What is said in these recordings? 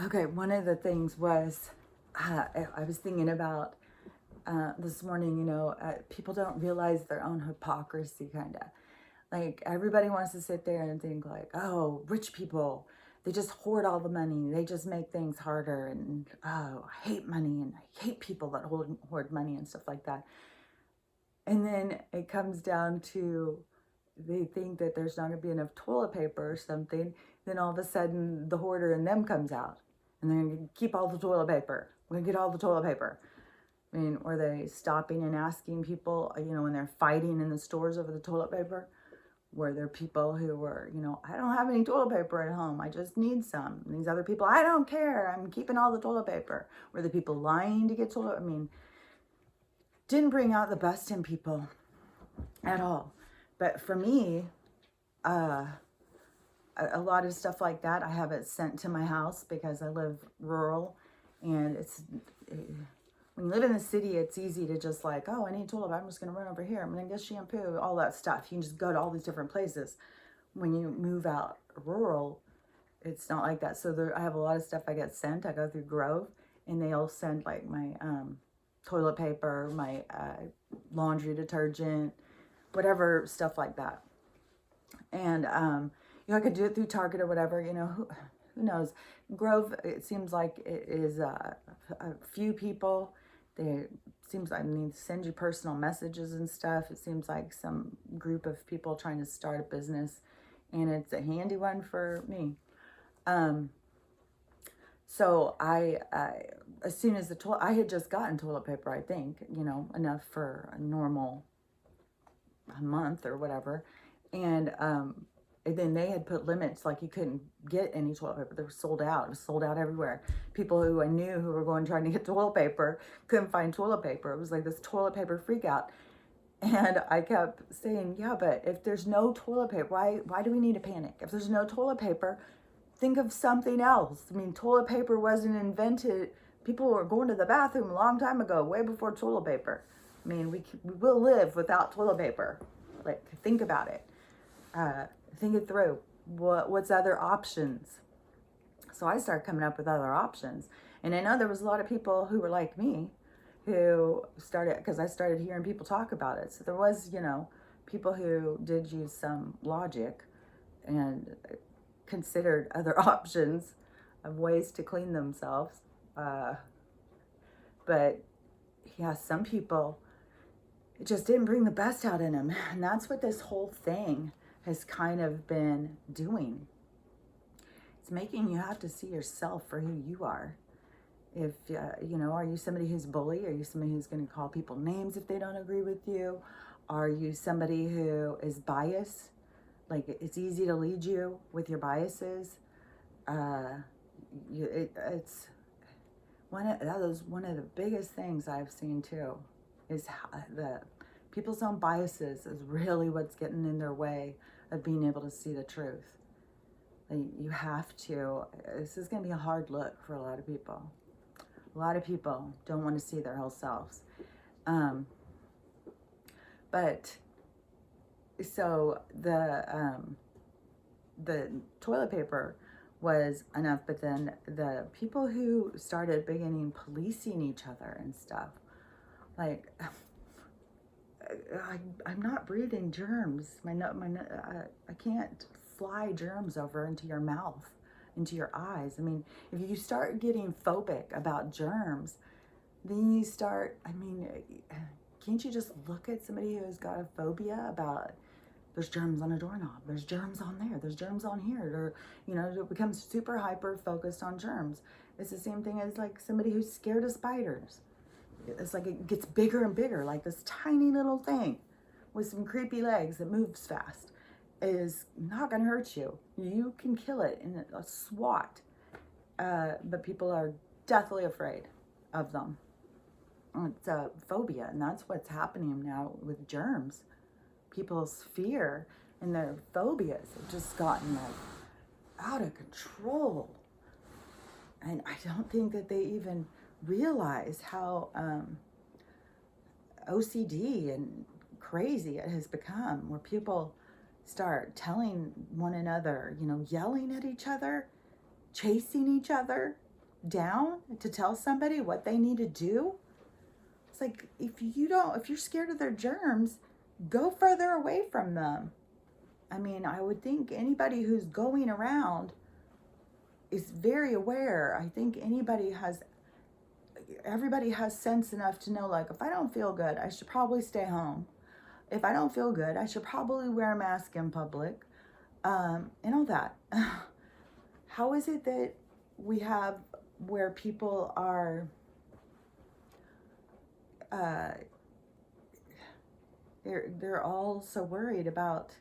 Okay, one of the things was I was thinking about this morning, people don't realize their own hypocrisy, kind of. Like, everybody wants to sit there and think, like, oh, rich people, they just hoard all the money. They just make things harder. And, oh, I hate money and I hate people that hoard money and stuff like that. And then it comes down to they think that there's not going to be enough toilet paper or something. Then all of a sudden, the hoarder in them comes out. And they're going to keep all the toilet paper. We're going to get all the toilet paper. I mean, were they stopping and asking people, when they're fighting in the stores over the toilet paper? Were there people who were, I don't have any toilet paper at home. I just need some. And these other people, I don't care. I'm keeping all the toilet paper. Were the people lying to get toilet? I mean, didn't bring out the best in people at all. But for me, uh, a lot of stuff like that, I have it sent to my house because I live rural, and when you live in the city, it's easy to just like, oh, I need toilet paper. I'm just going to run over here. I'm going to get shampoo, all that stuff. You can just go to all these different places. When you move out rural, it's not like that. So I have a lot of stuff I get sent. I go through Grove, and they'll send like my toilet paper, my laundry detergent, whatever, stuff like that. And I could do it through Target or whatever. Who knows? Grove, it seems like it is a few people. They seems like, send you personal messages and stuff. It seems like some group of people trying to start a business, and it's a handy one for me. So as soon as I had just gotten toilet paper, I think, enough for a normal month or whatever. And then they had put limits, like you couldn't get any toilet paper. They were sold out. It was sold out everywhere. People who I knew who were going trying to get toilet paper couldn't find toilet paper. It was like this toilet paper freak out. And I kept saying, yeah, but if there's no toilet paper, why do we need to panic? If there's no toilet paper, think of something else. I mean, toilet paper wasn't invented. People were going to the bathroom a long time ago, way before toilet paper. I mean, we will live without toilet paper. Like, think about it. Think it through. What's other options? So I started coming up with other options. And I know there was a lot of people who were like me who started, because I started hearing people talk about it. So there was, people who did use some logic and considered other options of ways to clean themselves. But yeah, some people, it just didn't bring the best out in them. And that's what this whole thing has kind of been doing. It's making you have to see yourself for who you are. If, are you somebody who's bully? Are you somebody who's going to call people names if they don't agree with you? Are you somebody who is biased? Like, it's easy to lead you with your biases. It's one of the biggest things I've seen too, is how the people's own biases is really what's getting in their way of being able to see the truth. Like, you have to. This is going to be a hard look for a lot of people. A lot of people don't want to see their whole selves. But so the toilet paper was enough, but then the people who started beginning policing each other and stuff, like, I'm not breathing germs. I can't fly germs over into your mouth, into your eyes. I mean, if you start getting phobic about germs, then you start, can't you just look at somebody who's got a phobia about, there's germs on a doorknob, there's germs on there, there's germs on here, or, it becomes super hyper focused on germs. It's the same thing as like somebody who's scared of spiders. It's like it gets bigger and bigger, like this tiny little thing with some creepy legs that moves fast is not going to hurt you. You can kill it in a swat. But people are deathly afraid of them. It's a phobia, and that's what's happening now with germs. People's fear and their phobias have just gotten like out of control. And I don't think that they even realize how OCD and crazy it has become, where people start telling one another, yelling at each other, chasing each other. down to tell somebody what they need to do. It's like, if you're scared of their germs, go further away from them. I mean, I would think anybody who's going around is very aware. I think everybody has sense enough to know, like, if I don't feel good, I should probably stay home. If I don't feel good, I should probably wear a mask in public, and all that. How is it that we have where people are, they're all so worried about,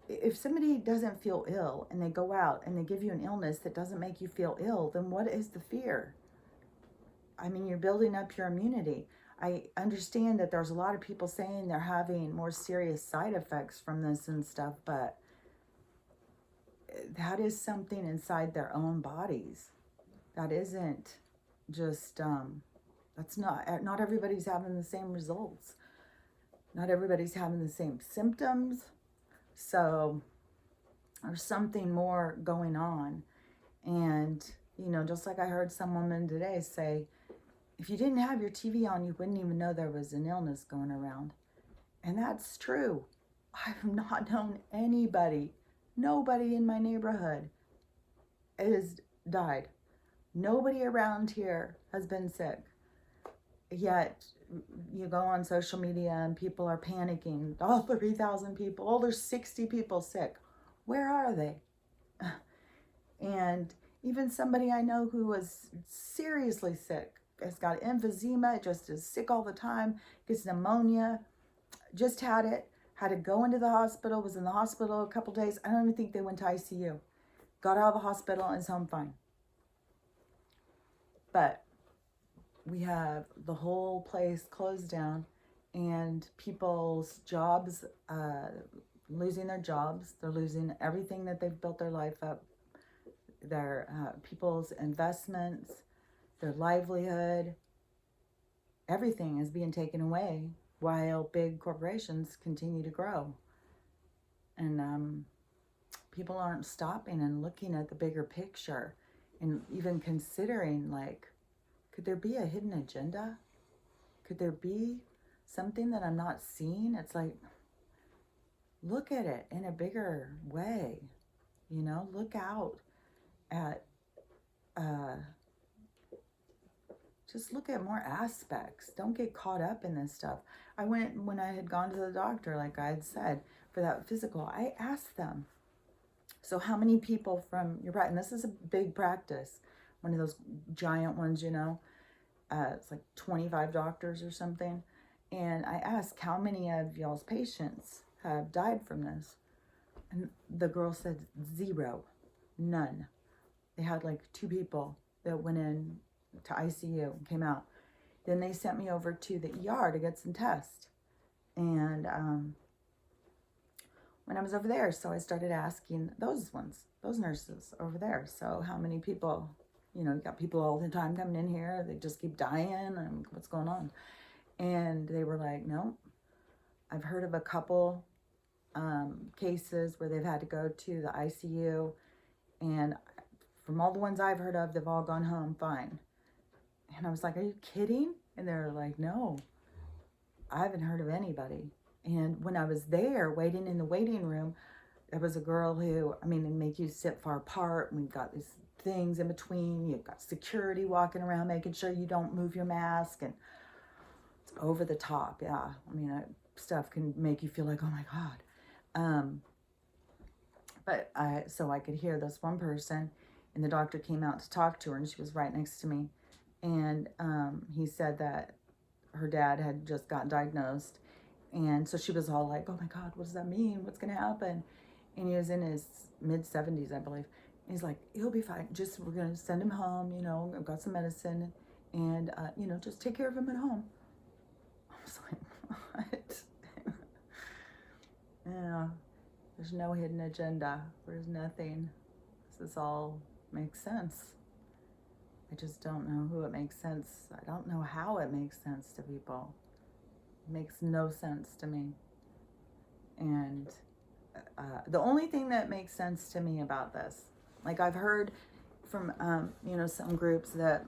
if somebody doesn't feel ill and they go out and they give you an illness that doesn't make you feel ill, then what is the fear? I mean, you're building up your immunity. I understand that there's a lot of people saying they're having more serious side effects from this and stuff, but that is something inside their own bodies. That isn't just, that's not everybody's having the same results. Not everybody's having the same symptoms. So there's something more going on. And, just like I heard some woman today say, if you didn't have your TV on, you wouldn't even know there was an illness going around. And that's true. I've not known nobody in my neighborhood has died. Nobody around here has been sick. Yet you go on social media and people are panicking. Oh, 3,000 people. Oh, there's 60 people sick. Where are they? And even somebody I know who was seriously sick, has got emphysema, just is sick all the time, gets pneumonia, just had to go into the hospital, was in the hospital a couple days. I don't even think they went to ICU. Got out of the hospital and is home fine. But we have the whole place closed down and people's jobs, losing their jobs. They're losing everything that they've built their life up. Their people's investments, their livelihood, everything is being taken away while big corporations continue to grow. And people aren't stopping and looking at the bigger picture and even considering, like, could there be a hidden agenda? Could there be something that I'm not seeing? It's like, look at it in a bigger way, look out at, just look at more aspects. Don't get caught up in this stuff. When I had gone to the doctor, like I had said, for that physical, I asked them, so how many people from your practice, and this is a big practice, one of those giant ones, it's like 25 doctors or something. And I asked, how many of y'all's patients have died from this? And the girl said 0, none. They had like 2 people that went in to ICU and came out. Then they sent me over to the ER to get some tests. And when I was over there, so I started asking those nurses over there. So how many people, you got people all the time coming in here, they just keep dying, and what's going on? And they were like, no, I've heard of a couple cases where they've had to go to the ICU, and from all the ones I've heard of, they've all gone home fine. And I was like, are you kidding? And they're like, no, I haven't heard of anybody. And when I was there waiting in the waiting room, there was a girl who, they make you sit far apart, and we've got these things in between. You've got security walking around making sure you don't move your mask, and it's over the top. Yeah, stuff can make you feel like, oh my God. But I could hear this one person, and the doctor came out to talk to her, and she was right next to me. And he said that her dad had just gotten diagnosed. And so she was all like, oh my God, what does that mean? What's going to happen? And he was in his mid-70s, I believe. And he's like, he'll be fine. We're going to send him home, I've got some medicine. And, just take care of him at home. I was like, what? Yeah, there's no hidden agenda. There's nothing. This all makes sense. I just don't know who it makes sense. I don't know how it makes sense to people. It makes no sense to me. And the only thing that makes sense to me about this, like I've heard from, you know, some groups that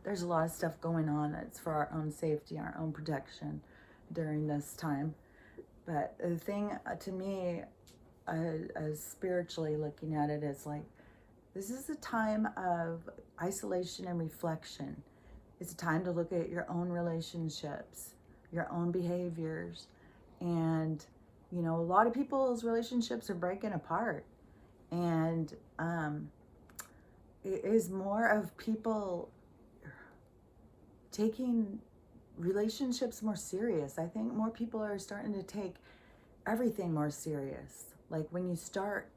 there's a lot of stuff going on that's for our own safety, our own protection during this time. But the thing to me, as spiritually looking at it, is like, this is a time of isolation and reflection. It's a time to look at your own relationships, your own behaviors. And, you know, a lot of people's relationships are breaking apart. And it is more of people taking relationships more serious. I think more people are starting to take everything more serious. Like when you start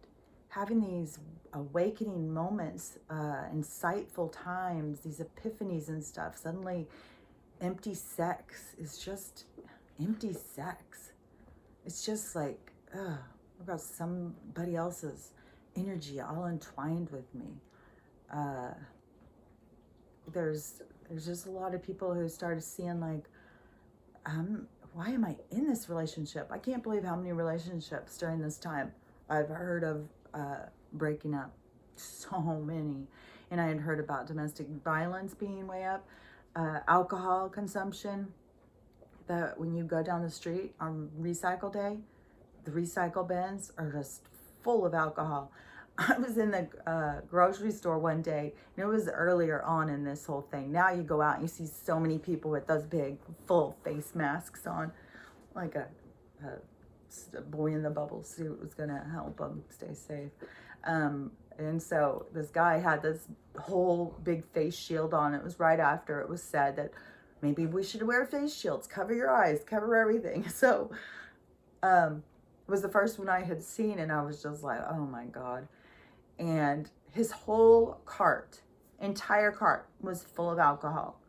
having these awakening moments, insightful times, these epiphanies and stuff, suddenly empty sex is just empty sex. It's just like, I've got somebody else's energy all entwined with me. There's just a lot of people who started seeing like, why am I in this relationship? I can't believe how many relationships during this time I've heard of breaking up. So many. And I had heard about domestic violence being way up, alcohol consumption, that when you go down the street on recycle day, the recycle bins are just full of alcohol. I was in the grocery store one day, and it was earlier on in this whole thing. Now you go out and you see so many people with those big full face masks on, like a boy in the bubble suit was going to help them stay safe. And so this guy had this whole big face shield on. It was right after it was said that maybe we should wear face shields, cover your eyes, cover everything. So it was the first one I had seen, and I was just like, oh my God. And his whole cart, entire cart, was full of alcohol.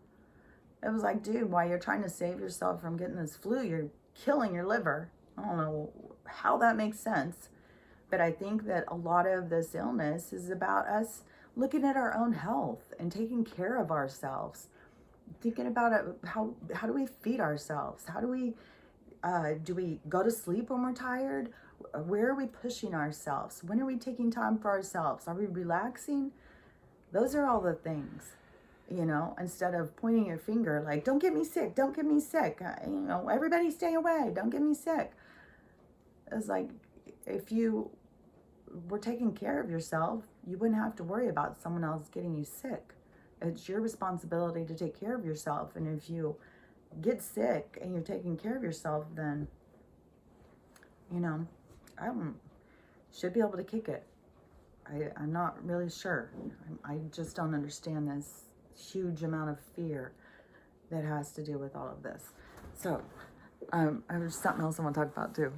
It was like, dude, while you're trying to save yourself from getting this flu, you're killing your liver. I don't know how that makes sense. But I think that a lot of this illness is about us looking at our own health and taking care of ourselves. Thinking about it, how do we feed ourselves? How do we go to sleep when we're tired? Where are we pushing ourselves? When are we taking time for ourselves? Are we relaxing? Those are all the things, you know, instead of pointing your finger like, don't get me sick, don't get me sick. You know, everybody stay away, don't get me sick. It's like, if you were taking care of yourself, you wouldn't have to worry about someone else getting you sick. It's your responsibility to take care of yourself. And if you get sick and you're taking care of yourself, then, you know, I should be able to kick it. I'm not really sure. I just don't understand this huge amount of fear that has to do with all of this. So, there's something else I want to talk about too.